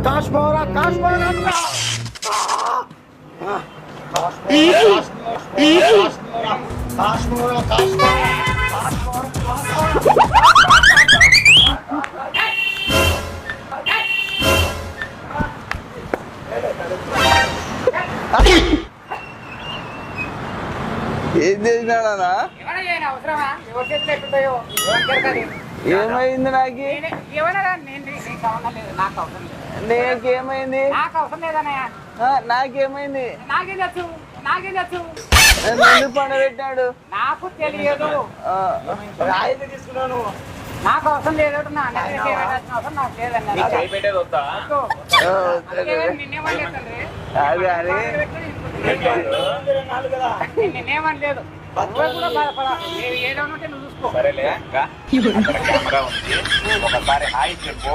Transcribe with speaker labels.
Speaker 1: కాశ్మోరా కాశ్మోరా
Speaker 2: ఏం చేసినాడనా? ఏమైంది నాకు? నీకేమైంది? నాకేమైంది? ఎందుకు పండబెట్టాడు?
Speaker 3: నాకు తెలియదు.
Speaker 1: తీసుకున్నాను.
Speaker 3: నాకు అవసరం లేదు. అవసరం నాకు లేదన్నా.
Speaker 2: అదే అదే
Speaker 3: నేనేమనలేదు. ఏదో ఉంటే నువ్వు చూసుకో.
Speaker 4: సరేలే కెమెరా ఉంది, ఒకసారి హాయ్ చెప్పు.